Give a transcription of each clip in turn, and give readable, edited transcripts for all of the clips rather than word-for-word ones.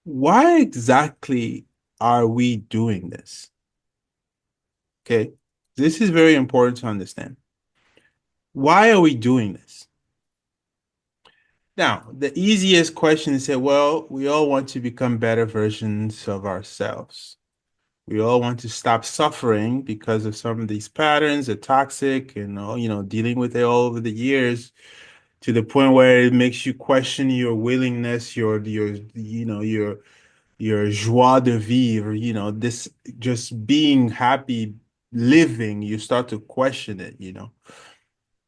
Why exactly are we doing this? Okay. This is very important to understand. Why are we doing this? Now, the easiest question is say, well, we all want to become better versions of ourselves. We all want to stop suffering because of some of these patterns are toxic and dealing with it all over the years to the point where it makes you question your willingness, your joie de vivre, this just being happy living, you start to question it.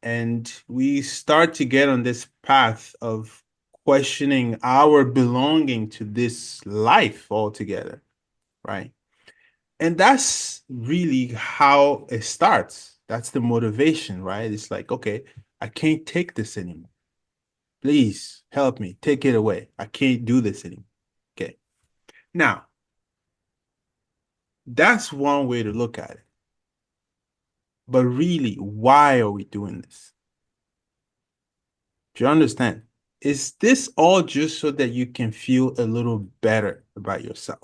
And we start to get on this path of questioning our belonging to this life altogether, right? And that's really how it starts. That's the motivation, right? It's like, okay, I can't take this anymore. Please help me, take it away. I can't do this anymore. Okay. Now, that's one way to look at it. But really, why are we doing this? Do you understand? Is this all just so that you can feel a little better about yourself?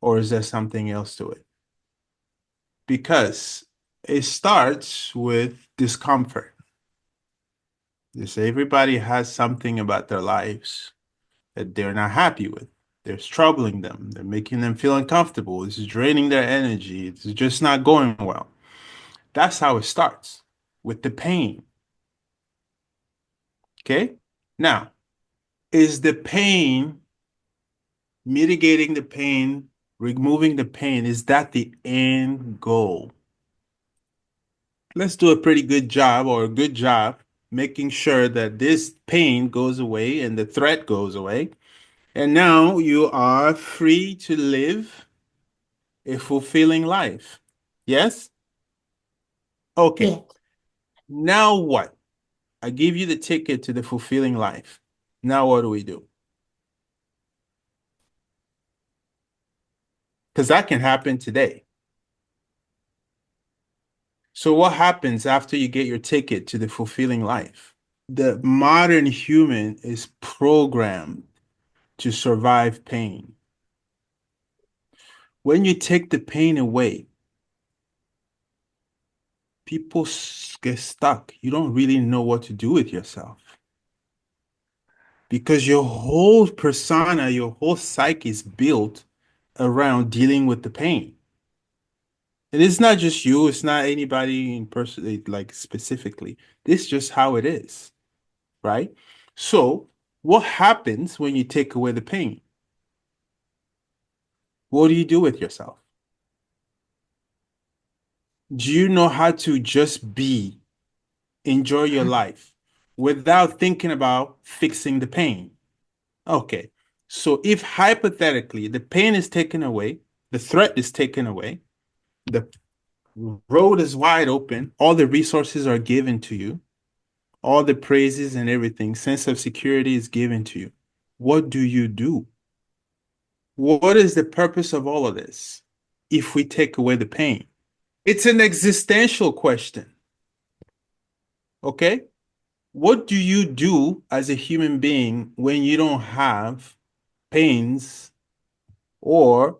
Or is there something else to it? Because it starts with discomfort. Just everybody has something about their lives that they're not happy with. They're troubling them. They're making them feel uncomfortable. It's draining their energy. It's just not going well. That's how it starts with the pain. Okay. Now, is the pain mitigating the pain, removing the pain, is that the end goal? Let's do a pretty good job or a good job making sure that this pain goes away and the threat goes away. And now you are free to live a fulfilling life. Yes? Okay. Yeah. Now what? I give you the ticket to the fulfilling life. Now what do we do? Because that can happen today. So what happens after you get your ticket to the fulfilling life? The modern human is programmed to survive pain. When you take the pain away, people get stuck. You don't really know what to do with yourself because your whole persona, your whole psyche is built around dealing with the pain. And it's not just you, it's not anybody in person, like specifically. This is just how it is, right? So, what happens when you take away the pain? What do you do with yourself? Do you know how to just be, enjoy your life without thinking about fixing the pain? Okay. So if hypothetically the pain is taken away, the threat is taken away, the road is wide open, all the resources are given to you, all the praises and everything, sense of security is given to you. What do you do? What is the purpose of all of this if we take away the pain? It's an existential question. Okay. What do you do as a human being when you don't have pains or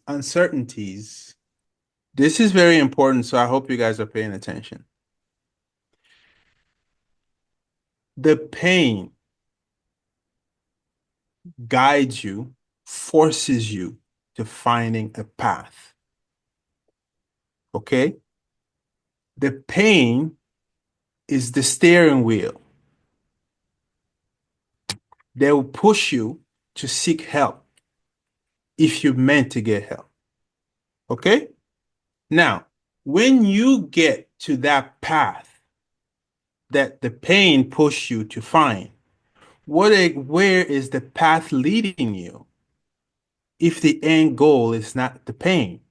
uncertainties? This is very important, so I hope you guys are paying attention. The pain guides you, forces you to finding a path. Okay? The pain is the steering wheel that will push you to seek help if you're meant to get help. Okay? Now, when you get to that path that the pain pushed you to find, where is the path leading you if the end goal is not the pain?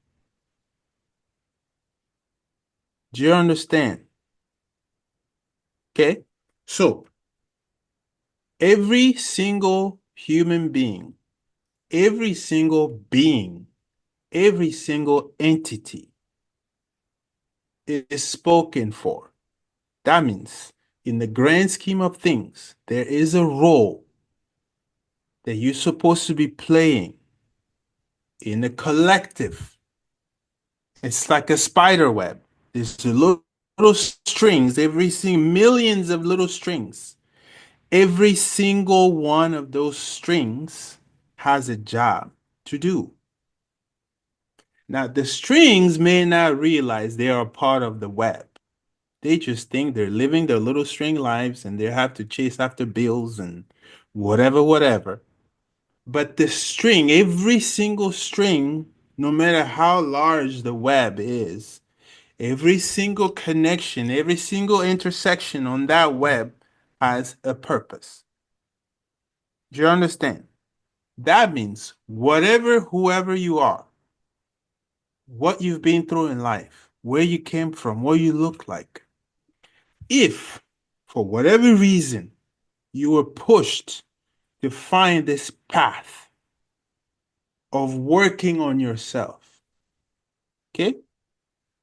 Do you understand? Okay. So every single human being, every single entity is spoken for. That means in the grand scheme of things, there is a role that you're supposed to be playing in a collective. It's like a spider web. There's little strings, every single millions of little strings. Every single one of those strings has a job to do. Now, the strings may not realize they are part of the web. They just think they're living their little string lives and they have to chase after bills and whatever, whatever. But the string, every single string, no matter how large the web is, every single connection, every single intersection on that web has a purpose. Do you understand? That means whatever, whoever you are, what you've been through in life, where you came from, what you look like, if for whatever reason you were pushed to find this path of working on yourself, okay?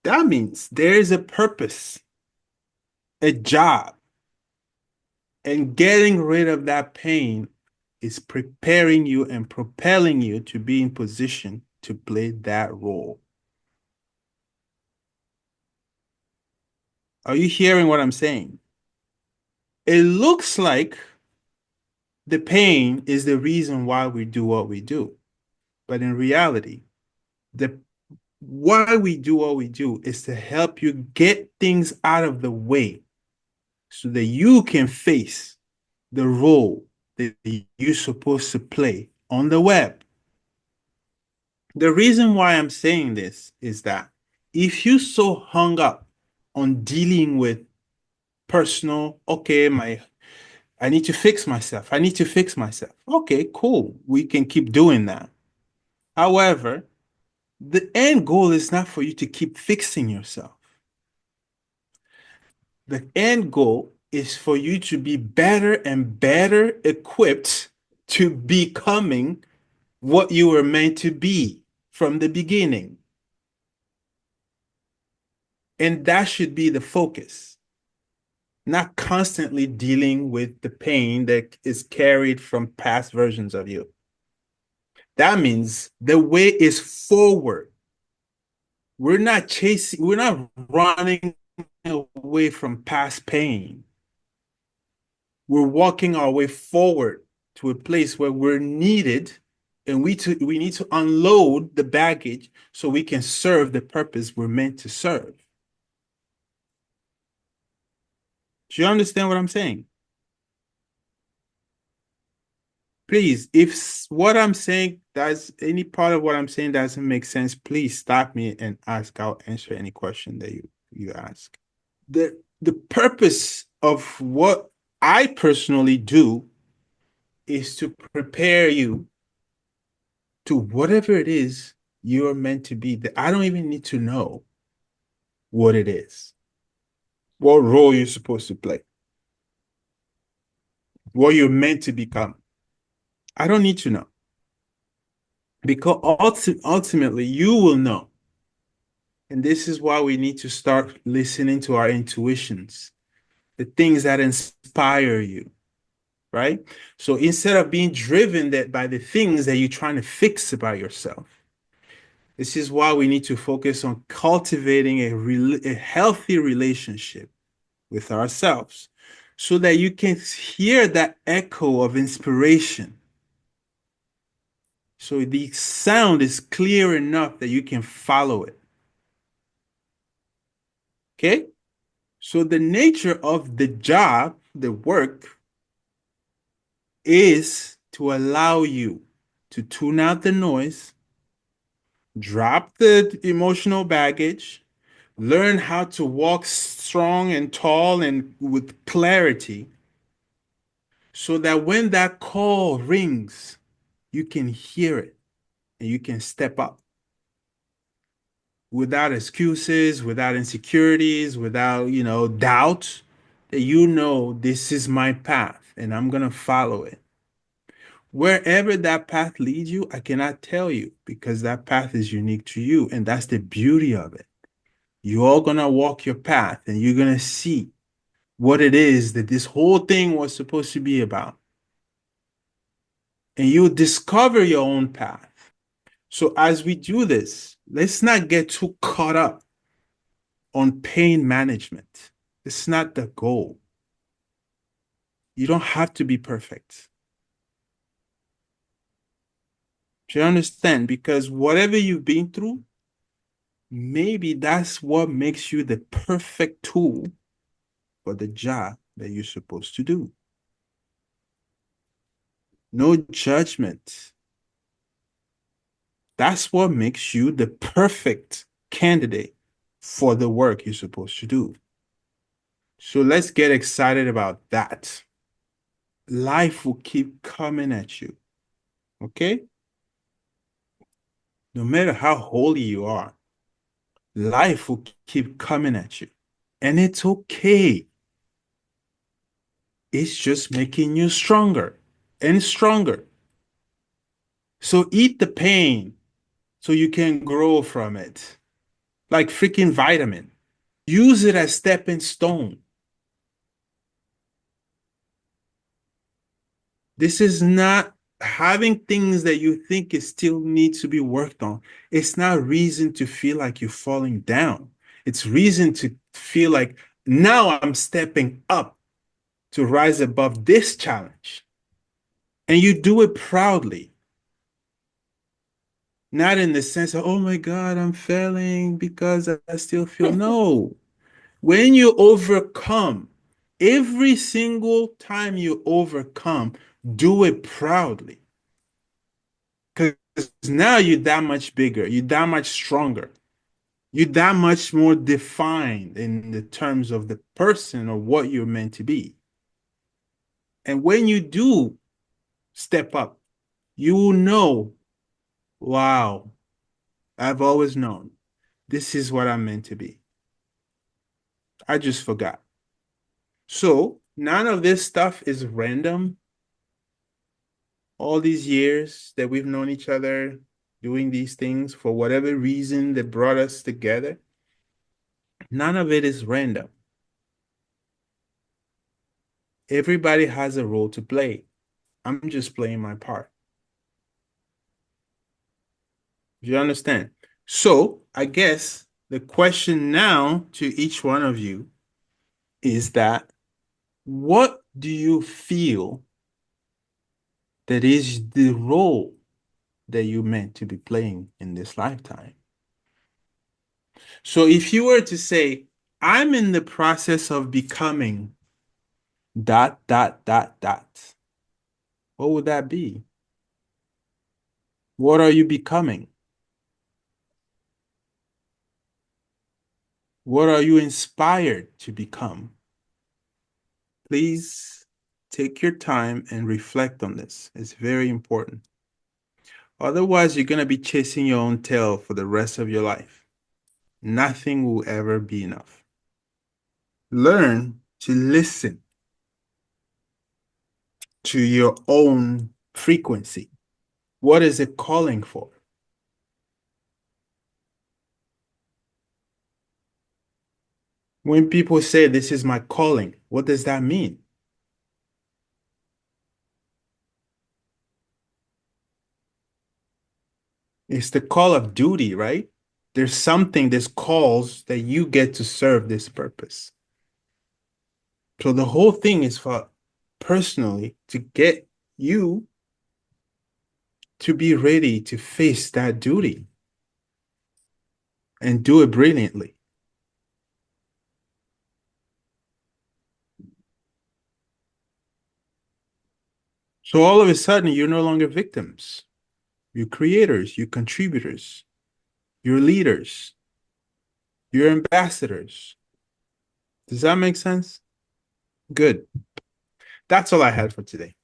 That means there is a purpose, a job, and getting rid of that pain is preparing you and propelling you to be in position to play that role. Are you hearing what I'm saying? It looks like the pain is the reason why we do what we do. But in reality, the why we do what we do is to help you get things out of the way so that you can face the role that you're supposed to play on the web. The reason why I'm saying this is that if you so hung up on dealing with personal, okay, I need to fix myself. I need to fix myself. Okay, cool. We can keep doing that. However, the end goal is not for you to keep fixing yourself. The end goal is for you to be better and better equipped to becoming what you were meant to be from the beginning. And that should be the focus, not constantly dealing with the pain that is carried from past versions of you. That means the way is forward. We're not running away from past pain. We're walking our way forward to a place where we're needed and we need to unload the baggage so we can serve the purpose we're meant to serve. Do you understand what I'm saying? Please, if what I'm saying does any part of what I'm saying doesn't make sense, please stop me and ask. I'll answer any question that you ask. The purpose of what I personally do is to prepare you to whatever it is you're meant to be. That I don't even need to know what it is, what role you're supposed to play, what you're meant to become. I don't need to know because ultimately you will know. And this is why we need to start listening to our intuitions, the things that inspire you, right? So instead of being driven by the things that you're trying to fix about yourself, this is why we need to focus on cultivating a healthy relationship with ourselves so that you can hear that echo of inspiration. So the sound is clear enough that you can follow it. Okay? So the nature of the job, the work, is to allow you to tune out the noise, drop the emotional baggage, learn how to walk strong and tall and with clarity so that when that call rings, you can hear it and you can step up without excuses, without insecurities, without, doubt that this is my path and I'm going to follow it. Wherever that path leads you, I cannot tell you because that path is unique to you. And that's the beauty of it. You're all going to walk your path and you're going to see what it is that this whole thing was supposed to be about. and you discover your own path. So as we do this, let's not get too caught up on pain management. It's not the goal. You don't have to be perfect. Do you understand? Because whatever you've been through, maybe that's what makes you the perfect tool for the job that you're supposed to do. No judgment. That's what makes you the perfect candidate for the work you're supposed to do. So let's get excited about that. Life will keep coming at you. Okay? No matter how holy you are, life will keep coming at you. And it's okay. It's just making you stronger and stronger. So eat the pain so you can grow from it. Like freaking vitamin. Use it as stepping stone. This is not having things that you think is still need to be worked on. It's not reason to feel like you're falling down. It's reason to feel like now I'm stepping up to rise above this challenge. And you do it proudly, not in the sense of, oh my God, I'm failing because I still feel. No. When you overcome, every single time you overcome, do it proudly. Because now you're that much bigger, you're that much stronger, you're that much more defined in the terms of the person or what you're meant to be. And when you do step up, you will know, wow, I've always known this is what I'm meant to be. I just forgot. So none of this stuff is random. All these years that we've known each other, doing these things for whatever reason that brought us together, none of it is random. Everybody has a role to play. I'm just playing my part. Do you understand? So I guess the question now to each one of you is that what do you feel that is the role that you meant to be playing in this lifetime? So if you were to say, I'm in the process of becoming dot, dot, dot, dot, what would that be? What are you becoming? What are you inspired to become? Please take your time and reflect on this. It's very important. Otherwise, you're going to be chasing your own tail for the rest of your life. Nothing will ever be enough. Learn to listen to your own frequency. What is it calling for? When people say, this is my calling, what does that mean? It's the call of duty, right? There's something, there's calls that you get to serve this purpose. So the whole thing is for personally to get you to be ready to face that duty and do it brilliantly. So all of a sudden, you're no longer victims. You're creators, you're contributors, you're leaders, you're ambassadors. Does that make sense? Good. That's all I had for today.